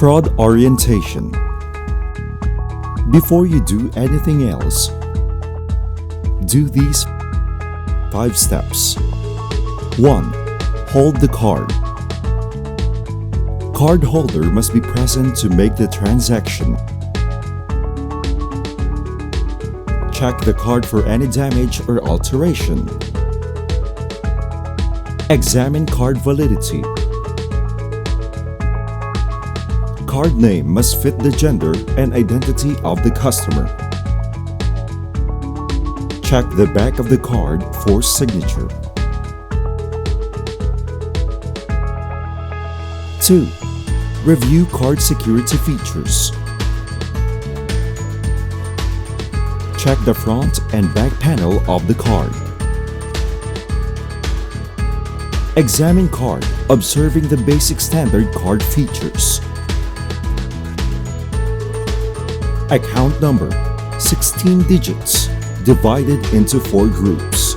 Fraud orientation. Before you do anything else, do these 5 steps. 1. Hold the card. Card holder must be present to make the transaction. Check the card for any damage or alteration. Examine card validity. Card name must fit the gender and identity of the customer. Check the back of the card for signature. 2. Review card security features. Check the front and back panel of the card. Examine card, observing the basic standard card features. Account number, 16 digits, divided into 4 groups.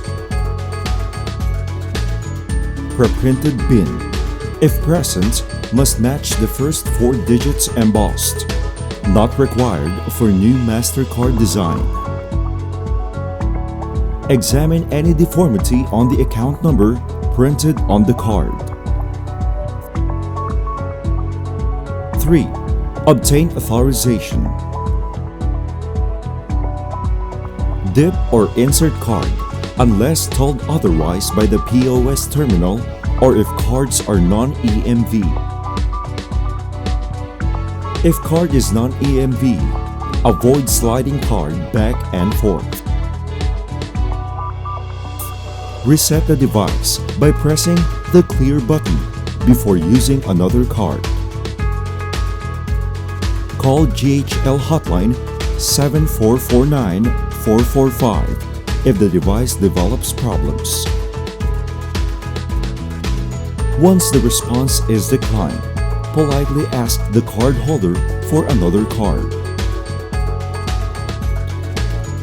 Pre-printed BIN, if present, must match the first 4 digits embossed. Not required for new MasterCard design. Examine any deformity on the account number printed on the card. 3. Obtain authorization. Dip or insert card unless told otherwise by the POS terminal or if cards are non-EMV. If card is non-EMV, avoid sliding card back and forth. Reset the device by pressing the clear button before using another card. Call GHL hotline 7449-445 if the device develops problems. Once the response is declined, politely ask the card holder for another card.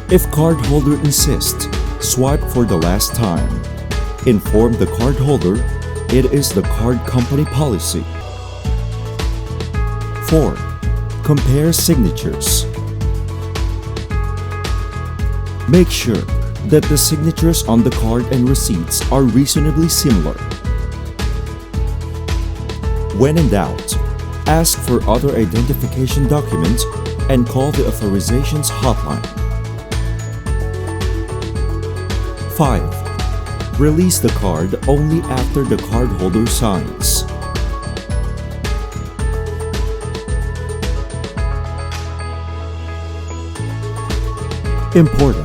If card holder insists, swipe for the last time. Inform the card holder it is the card company policy. 4. Compare signatures. Make sure that the signatures on the card and receipts are reasonably similar. When in doubt, ask for other identification documents and call the authorizations hotline. 5. Release the card only after the cardholder signs. Important.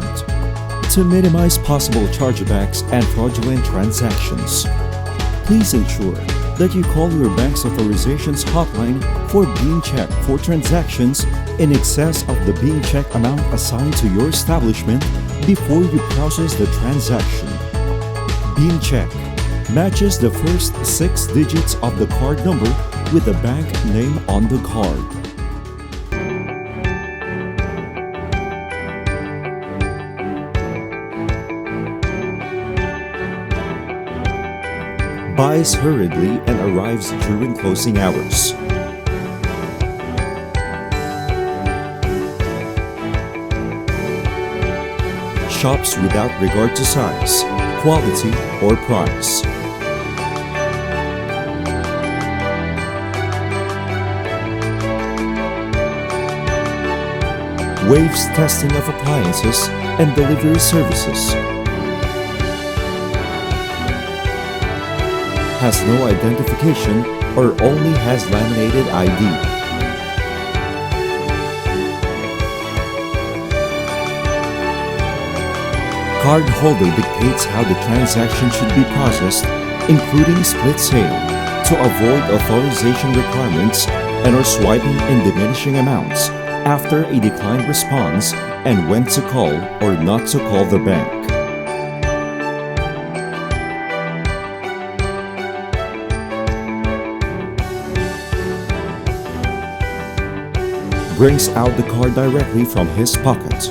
To minimize possible chargebacks and fraudulent transactions, please ensure that you call your bank's authorizations hotline for being checked for transactions in excess of the being check amount assigned to your establishment before you process the transaction. Being check matches the first 6 digits of the card number with the bank name on the card. Buys hurriedly and arrives during closing hours. Shops without regard to size, quality, or price. Waives testing of appliances and delivery services. Has no identification or only has laminated ID. Card holder dictates how the transaction should be processed, including split sale, to avoid authorization requirements and or swiping in diminishing amounts after a declined response and when to call or not to call the bank. Brings out the card directly from his pocket.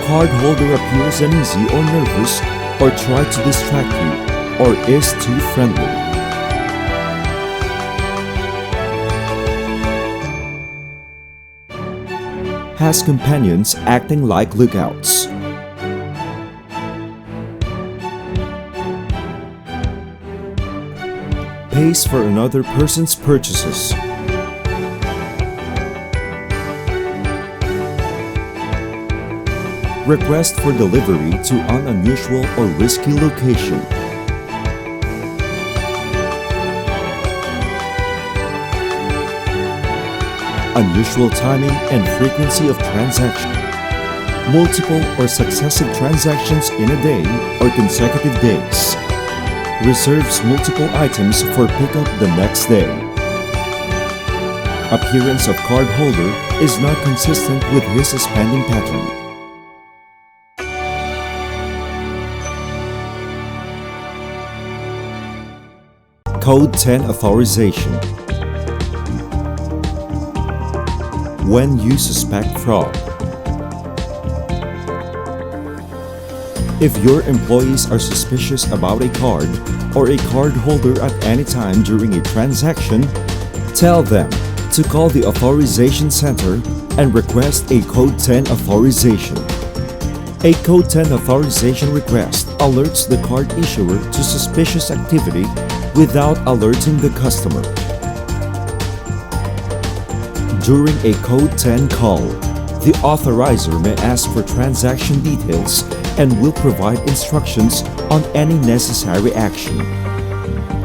Cardholder appears uneasy or nervous or try to distract you, or is too friendly. Has companions acting like lookouts. Pays for another person's purchases. Request for delivery to an unusual or risky location. Unusual timing and frequency of transaction. Multiple or successive transactions in a day or consecutive days. Reserves multiple items for pickup the next day. Appearance of cardholder is not consistent with his spending pattern. Code 10 authorization. When you suspect fraud. If your employees are suspicious about a card or a card holder at any time during a transaction, tell them to call the authorization center and request a Code 10 authorization. A Code 10 authorization request alerts the card issuer to suspicious activity without alerting the customer. During a Code 10 call, the authorizer may ask for transaction details and will provide instructions on any necessary action.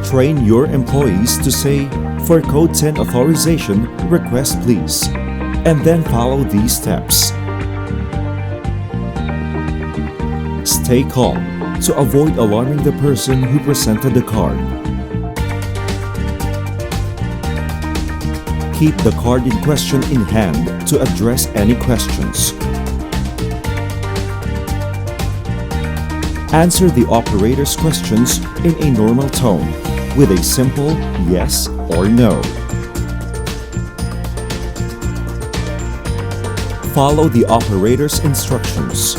Train your employees to say, "For Code 10 authorization, request please," and then follow these steps. Stay calm to avoid alarming the person who presented the card. Keep the card in question in hand to address any questions. Answer the operator's questions in a normal tone with a simple yes or no. Follow the operator's instructions.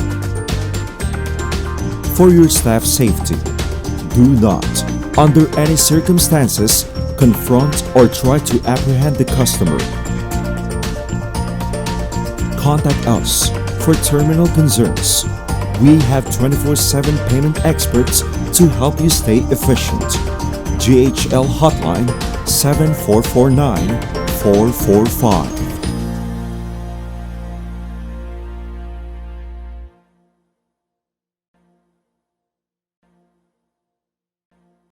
For your staff's safety, do not, under any circumstances, confront or try to apprehend the customer. Contact us for terminal concerns. We have 24/7 payment experts to help you stay efficient. GHL Hotline 7449 445.